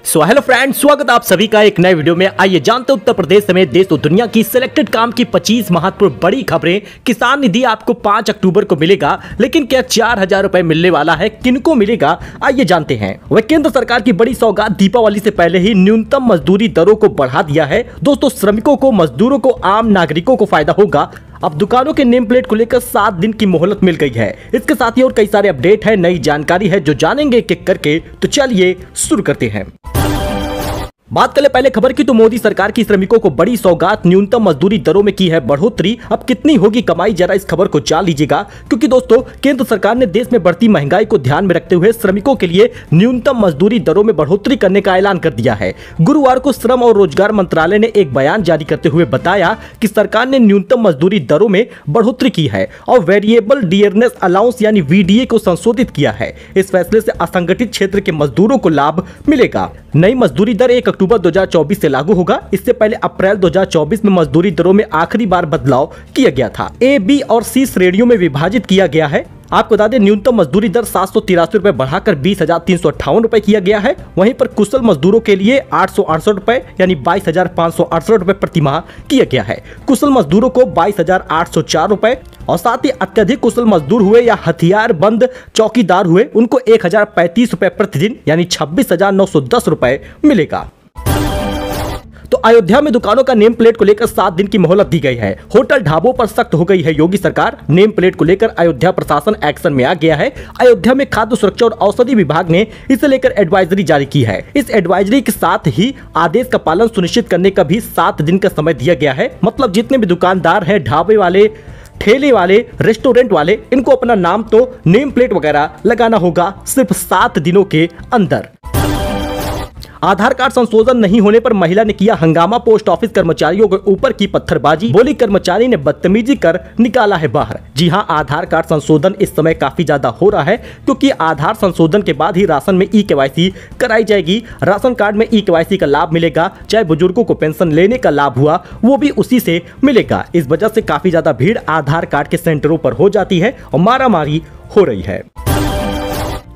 So hello friends, स्वागत आप सभी का एक नए वीडियो में। आइए जानते उत्तर प्रदेश समेत देश और दुनिया की सिलेक्टेड काम की 25 महत्वपूर्ण बड़ी खबरें। किसान निधि आपको 5 अक्टूबर को मिलेगा, लेकिन क्या 4,000 रुपए मिलने वाला है? किनको मिलेगा, आइए जानते हैं। वह केंद्र सरकार की बड़ी सौगात दीपावली से पहले ही न्यूनतम मजदूरी दरों को बढ़ा दिया है। दोस्तों, श्रमिकों को, मजदूरों को, आम नागरिकों को फायदा होगा। अब दुकानों के नेम प्लेट को लेकर 7 दिन की मोहलत मिल गई है। इसके साथ ही और कई सारे अपडेट है, नई जानकारी है जो जानेंगे एक एक करके। तो चलिए शुरू करते हैं। बात करें पहले खबर की, तो मोदी सरकार की श्रमिकों को बड़ी सौगात, न्यूनतम मजदूरी दरों में की है बढ़ोतरी। अब कितनी होगी कमाई, जरा इस खबर को जान लीजिएगा। क्योंकि दोस्तों, केंद्र सरकार ने देश में बढ़ती महंगाई को ध्यान में रखते हुए श्रमिकों के लिए न्यूनतम मजदूरी दरों में बढ़ोतरी करने का ऐलान कर दिया है। गुरुवार को श्रम और रोजगार मंत्रालय ने एक बयान जारी करते हुए बताया कि सरकार ने न्यूनतम मजदूरी दरों में बढ़ोतरी की है और वेरिएबल डियरनेस अलाउंस यानी वीडीए को संशोधित किया है। इस फैसले से असंगठित क्षेत्र के मजदूरों को लाभ मिलेगा। नई मजदूरी दर 1 अक्टूबर 2024 से लागू होगा। इससे पहले अप्रैल 2024 में मजदूरी दरों में आखिरी बार बदलाव किया गया था। ए, बी और सी श्रेणियों में विभाजित किया गया है। आपको बता दें, न्यूनतम मजदूरी दर 783 रुपए बढ़ाकर 20,358 रुपए किया गया है। वहीं पर कुशल मजदूरों के लिए 868 रुपए यानी 22,568 रुपए प्रति माह किया गया है। कुशल मजदूरों को 22,804 रुपए और साथ ही अत्यधिक कुशल मजदूर हुए या हथियार बंद चौकीदार हुए, उनको 1,035 रुपए प्रतिदिन यानी 26,910 रुपए मिलेगा। तो अयोध्या में दुकानों का नेम प्लेट को लेकर 7 दिन की मोहलत दी गई है। होटल ढाबों पर सख्त हो गई है योगी सरकार। नेम प्लेट को लेकर अयोध्या प्रशासन एक्शन में आ गया है। अयोध्या में खाद्य सुरक्षा और औषधि विभाग ने इसे लेकर एडवाइजरी जारी की है। इस एडवाइजरी के साथ ही आदेश का पालन सुनिश्चित करने का भी 7 दिन का समय दिया गया है। मतलब जितने भी दुकानदार हैं, ढाबे वाले, ठेले वाले, रेस्टोरेंट वाले, इनको अपना नाम तो नेम प्लेट वगैरह लगाना होगा सिर्फ 7 दिनों के अंदर। आधार कार्ड संशोधन नहीं होने पर महिला ने किया हंगामा। पोस्ट ऑफिस कर्मचारियों के ऊपर की पत्थरबाजी, बोली कर्मचारी ने बदतमीजी कर निकाला है बाहर। जी हां, आधार कार्ड संशोधन इस समय काफी ज्यादा हो रहा है, क्योंकि आधार संशोधन के बाद ही राशन में ई-केवाईसी कराई जाएगी। राशन कार्ड में ई-केवाईसी का लाभ मिलेगा। चाहे बुजुर्गों को पेंशन लेने का लाभ हुआ, वो भी उसी से मिलेगा। इस वजह से काफी ज्यादा भीड़ आधार कार्ड के सेंटरों पर हो जाती है और मारामारी हो रही है।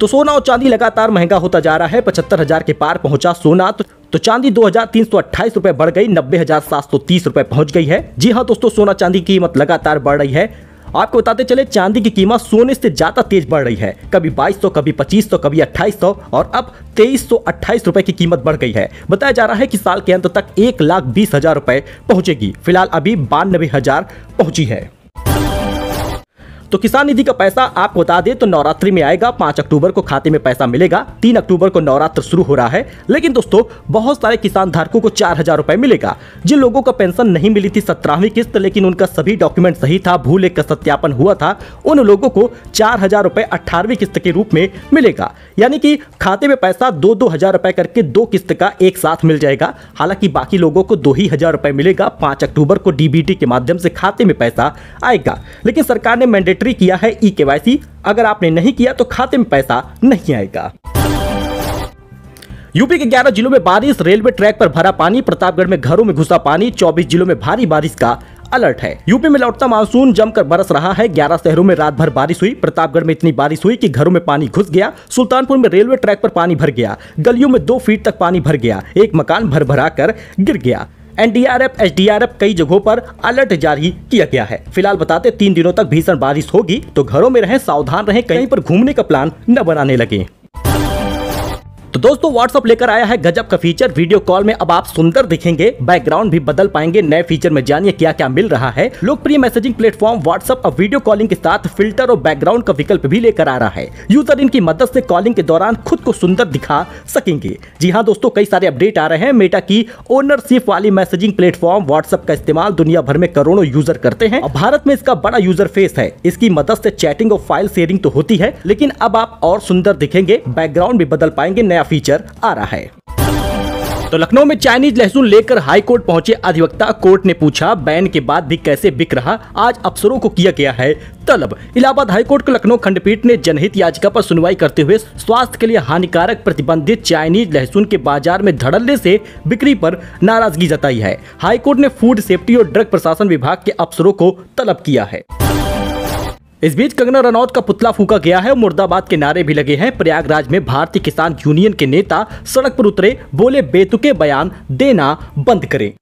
तो सोना और चांदी लगातार महंगा होता जा रहा है। 75,000 के पार पहुंचा सोना, तो चांदी 2,328 रुपए बढ़ गई, 90,730 रुपए पहुंच गई है। जी हां दोस्तों, सोना चांदी की कीमत लगातार बढ़ रही है। आपको बताते चले, चांदी की कीमत सोने से ज्यादा तेज बढ़ रही है। कभी 2,200, कभी 2,500, कभी 2,800 और अब 2,328 रुपए की कीमत बढ़ गई है। बताया जा रहा है कि साल के अंत तक 1,20,000 रुपए पहुंचेगी। फिलहाल अभी 92,000 पहुंची है। तो किसान निधि का पैसा आपको बता दें तो नवरात्रि में आएगा। 5 अक्टूबर को खाते में पैसा मिलेगा। 3 अक्टूबर को नवरात्र शुरू हो रहा है। लेकिन दोस्तों, बहुत सारे किसान धारकों को 4,000 रुपए मिलेगा। जिन लोगों को पेंशन नहीं मिली थी 17वीं किस्त, लेकिन उनका सभी डॉक्यूमेंट सही था, भू लेख का सत्यापन हुआ था, उन लोगों को 4,000 रुपए 18वीं किस्त के रूप में मिलेगा। यानी कि खाते में पैसा 2-2 रुपए करके 2 किस्त का एक साथ मिल जाएगा। हालांकि बाकी लोगों को 2,000 रुपए मिलेगा। 5 अक्टूबर को डीबीटी के माध्यम से खाते में पैसा आएगा। लेकिन सरकार ने मैंडेटरी किया है ई-केवाईसी। अगर आपने नहीं किया तो खाते में पैसा नहीं आएगा। यूपी के 11 जिलों में बारिश, रेलवे ट्रैक पर भरा पानी, प्रतापगढ़ में घरों में घुसा पानी, 24 जिलों में भारी बारिश का अलर्ट है। यूपी में लौटता मानसून जमकर बरस रहा है। 11 शहरों में रात भर बारिश हुई। प्रतापगढ़ में इतनी बारिश हुई कि घरों में पानी घुस गया। सुल्तानपुर में रेलवे ट्रैक पर पानी भर गया। गलियों में 2 फीट तक पानी भर गया। एक मकान भर कर गिर गया। एनडीआरएफ, एसडीआरएफ कई जगहों पर अलर्ट जारी किया गया है। फिलहाल बताते 3 दिनों तक भीषण बारिश होगी, तो घरों में रहें, सावधान रहें, कहीं पर घूमने का प्लान न बनाने लगे। तो दोस्तों, व्हाट्सएप लेकर आया है गजब का फीचर। वीडियो कॉल में अब आप सुंदर दिखेंगे, बैकग्राउंड भी बदल पाएंगे। नए फीचर में जानिए क्या क्या मिल रहा है। लोकप्रिय मैसेजिंग प्लेटफॉर्म व्हाट्सएप अब वीडियो कॉलिंग के साथ फिल्टर और बैकग्राउंड का विकल्प भी लेकर आ रहा है। यूजर इनकी मदद से कॉलिंग के दौरान खुद को सुंदर दिखा सकेंगे। जी हाँ दोस्तों, कई सारे अपडेट आ रहे हैं। मेटा की ओनरशिप वाली मैसेजिंग प्लेटफॉर्म व्हाट्सएप का इस्तेमाल दुनिया भर में करोड़ों यूजर करते हैं और भारत में इसका बड़ा यूजर फेस है। इसकी मदद से चैटिंग और फाइल शेयरिंग तो होती है, लेकिन अब आप और सुंदर दिखेंगे, बैकग्राउंड भी बदल पाएंगे। नया फीचर आ रहा है। तो लखनऊ में चाइनीज लहसुन लेकर हाई कोर्ट पहुंचे अधिवक्ता। कोर्ट ने पूछा, बैन के बाद भी कैसे बिक रहा? आज अफसरों को किया गया है तलब। इलाहाबाद हाईकोर्ट के लखनऊ खंडपीठ ने जनहित याचिका पर सुनवाई करते हुए स्वास्थ्य के लिए हानिकारक प्रतिबंधित चाइनीज लहसुन के बाजार में धड़ल्ले से बिक्री पर नाराजगी जताई है। हाईकोर्ट ने फूड सेफ्टी और ड्रग प्रशासन विभाग के अफसरों को तलब किया है। इस बीच कंगना रनौत का पुतला फूका गया है और मुर्दाबाद के नारे भी लगे हैं। प्रयागराज में भारतीय किसान यूनियन के नेता सड़क पर उतरे, बोले बेतुके बयान देना बंद करें।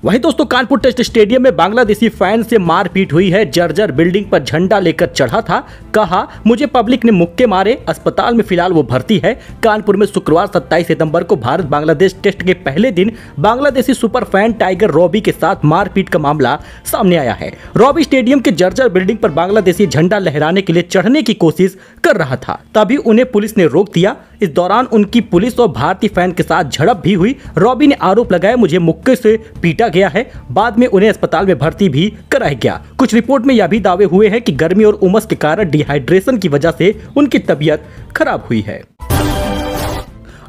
वहीं दोस्तों कानपुर टेस्ट स्टेडियम में बांग्लादेशी फैन से मारपीट हुई है। जर्जर बिल्डिंग पर झंडा लेकर चढ़ा था, कहा मुझे पब्लिक ने मुक्के मारे, अस्पताल में फिलहाल वो भर्ती है। कानपुर में शुक्रवार 27 सितंबर को भारत बांग्लादेश टेस्ट के पहले दिन Bangladeshi super fan tiger Robbie के साथ मारपीट का मामला सामने आया है। रॉबी स्टेडियम के जर्जर बिल्डिंग पर बांग्लादेशी झंडा लहराने के लिए चढ़ने की कोशिश कर रहा था, तभी उन्हें पुलिस ने रोक दिया। इस दौरान उनकी पुलिस और भारतीय फैन के साथ झड़प भी हुई। रॉबी ने आरोप लगाया मुझे मुक्के से पीटा गया है। बाद में उन्हें अस्पताल में भर्ती भी कराया गया। कुछ रिपोर्ट में यह भी दावे हुए हैं कि गर्मी और उमस के कारण डिहाइड्रेशन की वजह से उनकी तबीयत खराब हुई है।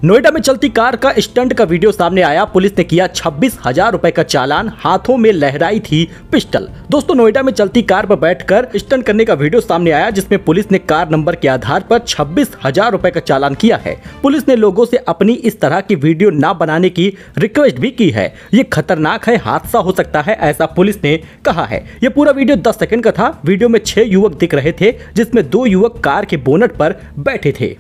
नोएडा में चलती कार का स्टंट का वीडियो सामने आया। पुलिस ने किया 26,000 रुपए का चालान, हाथों में लहराई थी पिस्टल। दोस्तों नोएडा में चलती कार पर बैठकर स्टंट करने का वीडियो सामने आया, जिसमें पुलिस ने कार नंबर के आधार पर 26,000 रुपए का चालान किया है। पुलिस ने लोगों से अपनी इस तरह की वीडियो ना बनाने की रिक्वेस्ट भी की है। ये खतरनाक है, हादसा हो सकता है, ऐसा पुलिस ने कहा है। ये पूरा वीडियो 10 सेकंड का था। वीडियो में 6 युवक दिख रहे थे, जिसमें 2 युवक कार के बोनट पर बैठे थे।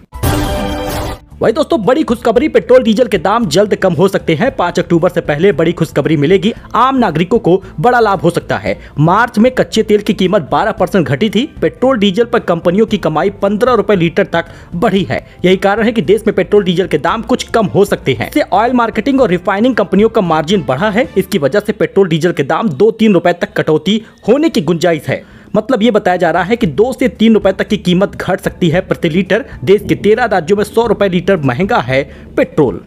वही दोस्तों बड़ी खुशखबरी, पेट्रोल डीजल के दाम जल्द कम हो सकते हैं। 5 अक्टूबर से पहले बड़ी खुशखबरी मिलेगी, आम नागरिकों को बड़ा लाभ हो सकता है। मार्च में कच्चे तेल की कीमत 12% घटी थी। पेट्रोल डीजल पर कंपनियों की कमाई 15 रुपए लीटर तक बढ़ी है। यही कारण है कि देश में पेट्रोल डीजल के दाम कुछ कम हो सकते हैं। इससे ऑयल मार्केटिंग और रिफाइनिंग कंपनियों का मार्जिन बढ़ा है। इसकी वजह से पेट्रोल डीजल के दाम 2-3 रुपए तक कटौती होने की गुंजाइश है। मतलब ये बताया जा रहा है कि 2 से 3 रुपए तक की कीमत घट सकती है प्रति लीटर। देश के 13 राज्यों में 100 रुपए लीटर महंगा है पेट्रोल।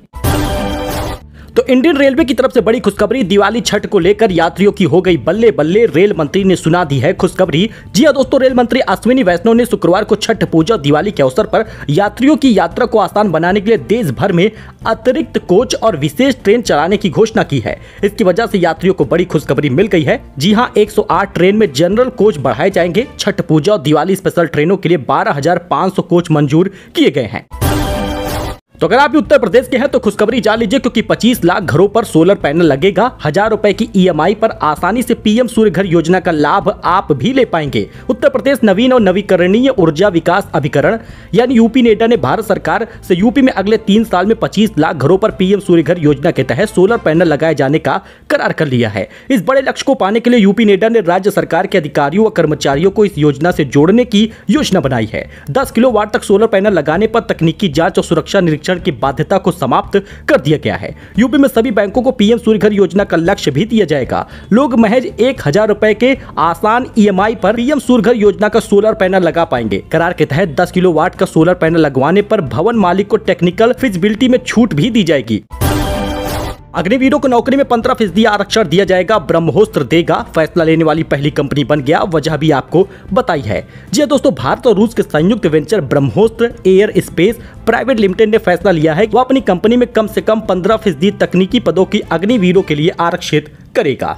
तो इंडियन रेलवे की तरफ से बड़ी खुशखबरी, दिवाली छठ को लेकर यात्रियों की हो गई बल्ले बल्ले। रेल मंत्री ने सुना दी है खुशखबरी। जी हां दोस्तों, रेल मंत्री अश्विनी वैष्णव ने शुक्रवार को छठ पूजा और दिवाली के अवसर पर यात्रियों की यात्रा को आसान बनाने के लिए देश भर में अतिरिक्त कोच और विशेष ट्रेन चलाने की घोषणा की है। इसकी वजह से यात्रियों को बड़ी खुशखबरी मिल गई है। जी हां, 108 ट्रेन में जनरल कोच बढ़ाए जाएंगे। छठ पूजा और दिवाली स्पेशल ट्रेनों के लिए 12,500 कोच मंजूर किए गए हैं। तो अगर आप भी उत्तर प्रदेश के हैं तो खुशखबरी जान लीजिए, क्योंकि 25 लाख घरों पर सोलर पैनल लगेगा। 1,000 रुपए की EMI पर आसानी से PM सूर्य घर योजना का लाभ आप भी ले पाएंगे। उत्तर प्रदेश नवीन और नवीकरणीय ऊर्जा विकास अभिकरण यानी यूपी नेडा ने भारत सरकार से यूपी में अगले 3 साल में 25 लाख घरों पर PM सूर्य घर योजना के तहत सोलर पैनल लगाए जाने का करार कर लिया है। इस बड़े लक्ष्य को पाने के लिए यूपी नेडा ने राज्य सरकार के अधिकारियों व कर्मचारियों को इस योजना से जोड़ने की योजना बनाई है। 10 किलोवाट तक सोलर पैनल लगाने पर तकनीकी जांच और सुरक्षा निरीक्षण की बाध्यता को समाप्त कर दिया गया है। यूपी में सभी बैंकों को PM सूर्य घर योजना का लक्ष्य भी दिया जाएगा। लोग महज 1,000 रुपए के आसान EMI पर PM सूर्य घर योजना का सोलर पैनल लगा पाएंगे। करार के तहत 10 किलोवाट का सोलर पैनल लगवाने पर भवन मालिक को टेक्निकल फिजिबिलिटी में छूट भी दी जाएगी। अग्निवीरों को नौकरी में 15% आरक्षण दिया जाएगा, ब्रह्मोस्त्र देगा। फैसला लेने वाली पहली कंपनी बन गया, वजह भी आपको बताई है। जी दोस्तों, भारत और रूस के संयुक्त वेंचर ब्रह्मोस्त्र एयर स्पेस प्राइवेट लिमिटेड ने फैसला लिया है कि वो अपनी कंपनी में कम से कम 15% तकनीकी पदों की अग्निवीरों के लिए आरक्षित करेगा।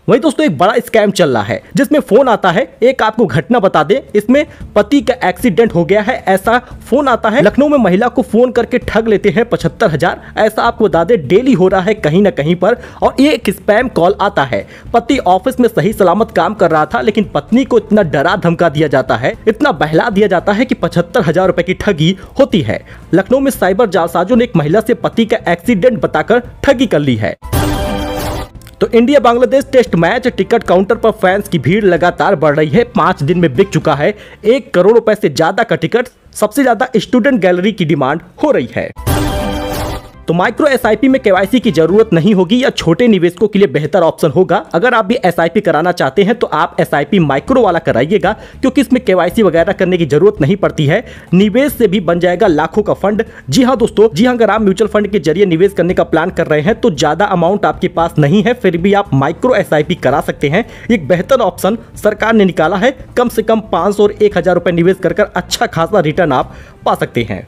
वही दोस्तों एक बड़ा स्कैम चल रहा है, जिसमें फोन आता है। एक आपको घटना बता दे, इसमें पति का एक्सीडेंट हो गया है, ऐसा फोन आता है। लखनऊ में महिला को फोन करके ठग लेते हैं 75,000, ऐसा आपको बता दे डेली हो रहा है कहीं ना कहीं पर। और ये एक स्पैम कॉल आता है। पति ऑफिस में सही सलामत काम कर रहा था, लेकिन पत्नी को इतना डरा धमका दिया जाता है, इतना बहला दिया जाता है कि 75,000 रुपए की ठगी होती है। लखनऊ में साइबर जालसाजों ने एक महिला से पति का एक्सीडेंट बताकर ठगी कर ली है। तो India Bangladesh test match ticket counter पर फैंस की भीड़ लगातार बढ़ रही है। 5 दिन में बिक चुका है 1 करोड़ रुपए से ज्यादा का टिकट। सबसे ज्यादा स्टूडेंट गैलरी की डिमांड हो रही है। तो माइक्रो SIP में KYC की जरूरत नहीं होगी, या छोटे निवेशकों के लिए बेहतर ऑप्शन होगा। अगर आप भी SIP कराना चाहते हैं तो आप SIP माइक्रो वाला कराइएगा, क्योंकि इसमें KYC वगैरह करने की जरूरत नहीं पड़ती है। निवेश से भी बन जाएगा लाखों का फंड। जी हाँ दोस्तों, जी हाँ, अगर आप म्यूचुअल फंड के जरिए निवेश करने का प्लान कर रहे हैं तो ज्यादा अमाउंट आपके पास नहीं है, फिर भी आप माइक्रो SIP करा सकते हैं। एक बेहतर ऑप्शन सरकार ने निकाला है। कम से कम 500 और 1,000 रुपए निवेश कर अच्छा खासा रिटर्न आप पा सकते हैं।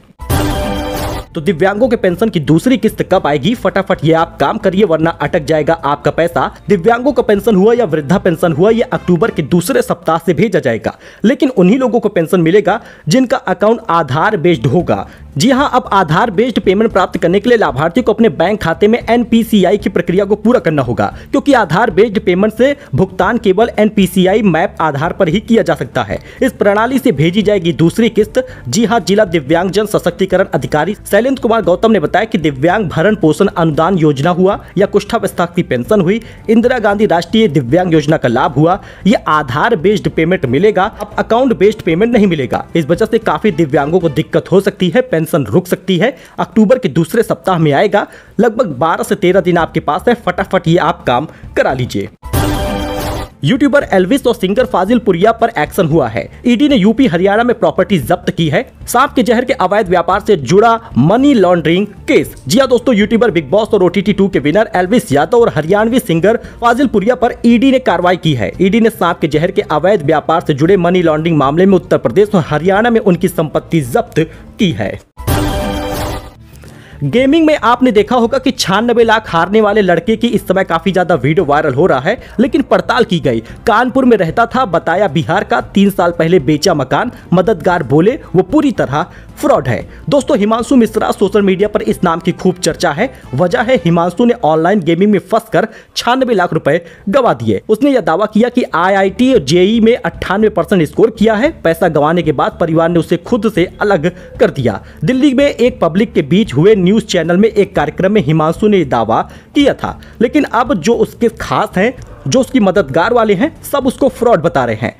तो दिव्यांगों के पेंशन की दूसरी किस्त कब आएगी? फटाफट ये आप काम करिए, वरना अटक जाएगा आपका पैसा। दिव्यांगों का पेंशन हुआ या वृद्धा पेंशन हुआ, ये अक्टूबर के दूसरे सप्ताह से भेजा जाएगा। लेकिन उन्हीं लोगों को पेंशन मिलेगा जिनका अकाउंट आधार बेस्ड होगा। जी हां, अब आधार बेस्ड पेमेंट प्राप्त करने के लिए लाभार्थी को अपने बैंक खाते में एनपीसीआई की प्रक्रिया को पूरा करना होगा, क्योंकि आधार बेस्ड पेमेंट से भुगतान केवल एनपीसीआई मैप आधार पर ही किया जा सकता है। इस प्रणाली से भेजी जाएगी दूसरी किस्त। जी हां, जिला दिव्यांगजन सशक्तिकरण अधिकारी शैलेंद्र कुमार गौतम ने बताया कि दिव्यांग भरण पोषण अनुदान योजना हुआ या कुष्ठावस्था की पेंशन हुई, इंदिरा गांधी राष्ट्रीय दिव्यांग योजना का लाभ हुआ, ये आधार बेस्ड पेमेंट मिलेगा। अब अकाउंट बेस्ड पेमेंट नहीं मिलेगा। इस वजह से काफी दिव्यांगों को दिक्कत हो सकती है, पेंशन रुक सकती है। अक्टूबर के दूसरे सप्ताह में आएगा। लगभग 12 से 13 दिन आपके पास है, फटाफट ये आप काम करा लीजिए। यूट्यूबर एल्विस और सिंगर फाजिल पुरिया पर एक्शन हुआ है। ईडी ने यूपी हरियाणा में प्रॉपर्टी जब्त की है। सांप के जहर के अवैध व्यापार से जुड़ा मनी लॉन्ड्रिंग केस। जी हां दोस्तों, यूट्यूबर बिग बॉस और OTT 2 के विनर एल्विस यादव और हरियाणवी सिंगर फाजिल पुरिया पर ईडी ने कार्रवाई की है। ईडी ने सांप के जहर के अवैध व्यापार से जुड़े मनी लॉन्ड्रिंग मामले में उत्तर प्रदेश और हरियाणा में उनकी संपत्ति जब्त की है। गेमिंग में आपने देखा होगा कि 96 लाख हारने वाले लड़के की इस समय काफी ज्यादा वीडियो वायरल हो रहा है, लेकिन पड़ताल की गई। कानपुर में रहता था, बताया बिहार का, 3 साल पहले बेचा मकान, मददगार बोले वो पूरी तरह फ्रॉड है। दोस्तों, हिमांशु मिश्रा, सोशल मीडिया पर इस नाम की खूब चर्चा है। वजह है हिमांशु ने ऑनलाइन गेमिंग में फंसकर 96 लाख रुपए गवा दिए। उसने यह दावा किया कि IIT और JEE में 98% स्कोर किया है। पैसा गंवाने के बाद परिवार ने उसे खुद से अलग कर दिया। दिल्ली में एक पब्लिक के बीच हुए न्यूज चैनल में एक कार्यक्रम में हिमांशु ने दावा किया था, लेकिन अब जो उसके खास हैं, जो उसकी मददगार वाले हैं, सब उसको फ्रॉड बता रहे हैं।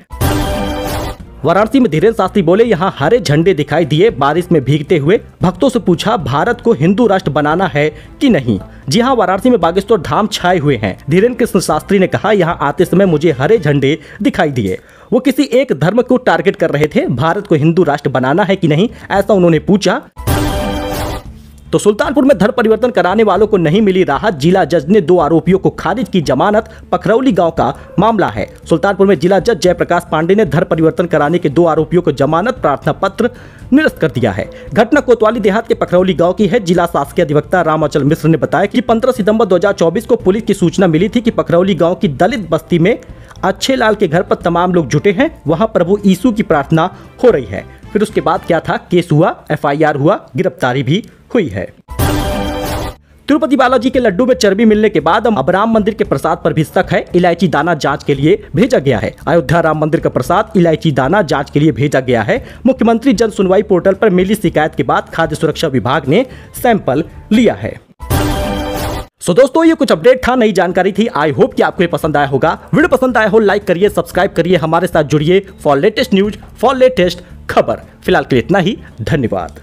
वाराणसी में धीरेन्द्र शास्त्री बोले, यहाँ हरे झंडे दिखाई दिए बारिश में भीगते हुए। भक्तों से पूछा, भारत को हिंदू राष्ट्र बनाना है कि नहीं। जी हाँ, वाराणसी में बागेश्वर धाम छाए हुए हैं। धीरेन्द्र कृष्ण शास्त्री ने कहा, यहाँ आते समय मुझे हरे झंडे दिखाई दिए। वो किसी एक धर्म को टारगेट कर रहे थे। भारत को हिंदू राष्ट्र बनाना है कि नहीं, ऐसा उन्होंने पूछा। तो सुल्तानपुर में धर्म परिवर्तन कराने वालों को नहीं मिली राहत। जिला जज ने 2 आरोपियों को खारिज की जमानत। पखरौली गांव का मामला है। सुल्तानपुर में जिला जज जयप्रकाश पांडे ने धर्म परिवर्तन कराने के 2 आरोपियों को जमानत प्रार्थना पत्र निरस्त कर दिया है। घटना कोतवाली देहात के पखरौली गांव की है। जिला शासकीय अधिवक्ता रामाचल मिश्र ने बताया कि 15 सितंबर 2024 को पुलिस की सूचना मिली थी कि पखरौली गांव की दलित बस्ती में अच्छे लाल के घर पर तमाम लोग जुटे हैं, वहां प्रभु यीशु की प्रार्थना हो रही है। फिर उसके बाद क्या था, केस हुआ, FIR हुआ, गिरफ्तारी भी हुई है। तिरुपति बालाजी के लड्डू में चर्बी मिलने के बाद अब राम मंदिर के प्रसाद पर भी शक है। इलायची दाना जांच के लिए भेजा गया है। अयोध्या राम मंदिर का प्रसाद इलायची दाना जांच के लिए भेजा गया है। मुख्यमंत्री जन सुनवाई पोर्टल पर मिली शिकायत के बाद खाद्य सुरक्षा विभाग ने सैंपल लिया है। सो दोस्तों, ये कुछ अपडेट था, नई जानकारी थी। आई होप कि आपको ये पसंद आया होगा। वीडियो पसंद आया हो लाइक करिए, सब्सक्राइब करिए, हमारे साथ जुड़िए for latest news, for latest खबर। फिलहाल के लिए इतना ही, धन्यवाद।